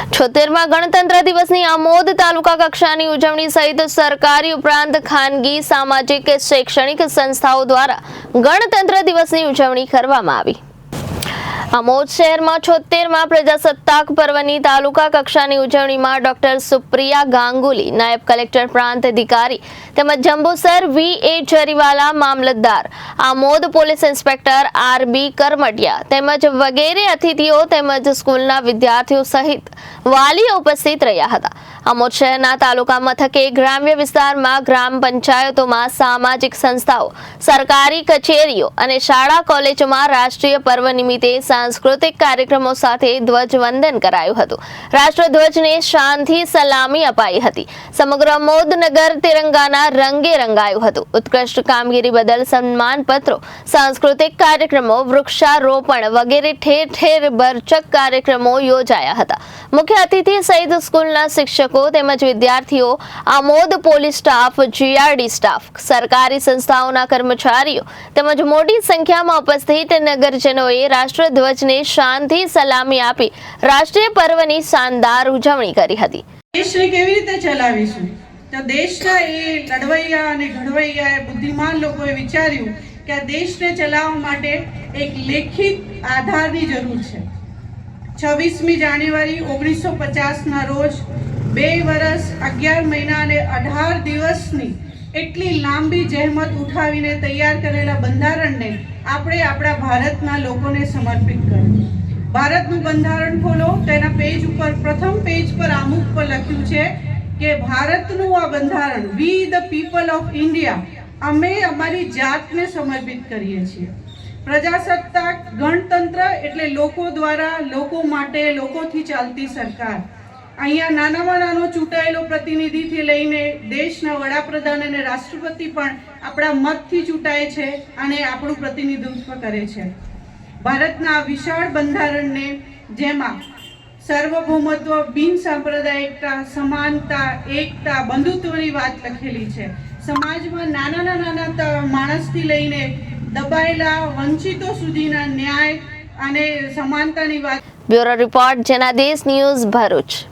76માં ગણતંત્ર દિવસની આમોદ તાલુકા કક્ષાની ઉજવણી સહિત સરકારી ઉપરાંત ખાનગી સામાજિક શૈક્ષણિક સંસ્થાઓ દ્વારા ગણતંત્ર દિવસની ઉજવણી કરવામાં આવી। આમોદ શહેરમાં 76માં પ્રજાસત્તાક પર્વની તાલુકા કક્ષાની ઉજવણીમાં ડોક્ટર સુપ્રિયા ગાંગુલી, નાયબ કલેક્ટર પ્રાંત અધિકારી તેમજ જંબુસર VA જરીવાલા મામલતદાર, Amod police inspector RB Karmatiya તેમજ વગેરે અતિથિઓ તેમજ સ્કૂલના વિદ્યાર્થીઓ સહિત વાલીઓ ઉપસ્થિત રહ્યા હતા। આમોદ શહેરના તાલુકા મથકે ગ્રામ્ય વિસ્તારમાં ગ્રામ પંચાયતોમાં સામાજિક સંસ્થાઓ, સરકારી કચેરીઓ અને શાળા કોલેજોમાં રાષ્ટ્રીય પર્વ નિમિત્તે सांस्कृतिक कार्यक्रमों સાથે ધ્વજવંદન કરાયું હતું। રાષ્ટ્રધ્વજને શાનથી સલામી અપાઈ હતી। સમગ્ર આમોદનગર તિરંગાના રંગે રંગાયું હતું। ઉત્કૃષ્ટ કામગીરી બદલ સન્માનપત્રો, સાંસ્કૃતિક કાર્યક્રમો, વૃક્ષારોપણ વગેરે ઠેર ઠેર બરચક કાર્યક્રમો યોજાયા હતા। મુખ્ય અતિથિ સહિત સ્કૂલના શિક્ષકો તેમજ વિદ્યાર્થીઓ, Amod police staff, GRD staff, સરકારી સંસ્થાઓના કર્મચારીઓ તેમજ મોટી સંખ્યામાં ઉપસ્થિત નગરજનોએ રાષ્ટ્રધ્વજને શાનથી સલામી આપી રાષ્ટ્રીય પર્વની શાનદાર ઉજવણી કરી હતી। દેશને કેવી રીતે ચલાવીશું તો દેશના એ લડવૈયા અને ઘડવૈયા બુદ્ધિમાન લોકોએ વિચાર્યું કે આ દેશને ચલાવવા માટે એક લેખિત આધારની જરૂર છે। 26મી જાન્યુઆરી 1950ના રોજ 2 વર્ષ 11 મહિના અને 18 દિવસની એટલી લાંબી જહેમત ઉઠાવીને તૈયાર કરેલા બંધારણને આપણે આપણા ભારતના લોકોને સમર્પિત કર્યું। ભારતનું બંધારણ ખોલો, તેના પેજ ઉપર પ્રથમ પેજ પર આમુખ પર લખ્યું છે કે ભારતનું આ બંધારણ વી ધ પીપલ ઓફ ઇન્ડિયા, અમે અમારી જાતને સમર્પિત કરીએ છીએ। પ્રજાસત્તાક ગણતંત્ર એટલે લોકો દ્વારા, લોકો માટે, લોકોથી ચાલતી સરકાર। અહીંયા નાનામાં નાનો ચૂંટાયેલો પ્રતિનિધિથી લઈને દેશના વડાપ્રધાન અને રાષ્ટ્રપતિ પણ આપણા મતથી ચૂંટાય છે અને આપણું પ્રતિનિધિત્વ કરે છે। ભારતના વિશાળ બંધારણને જેમાં સાર્વભૌમત્વ, બિન સાંપ્રદાયિકતા, સમાનતા, એકતા, બંધુત્વની વાત લખેલી છે। સમાજમાં નાના માણસથી લઈને દબાયેલા વંચિતો સુધીના ન્યાય અને સમાનતાની વાત। Bureau report, Janadesh news, Bharuch.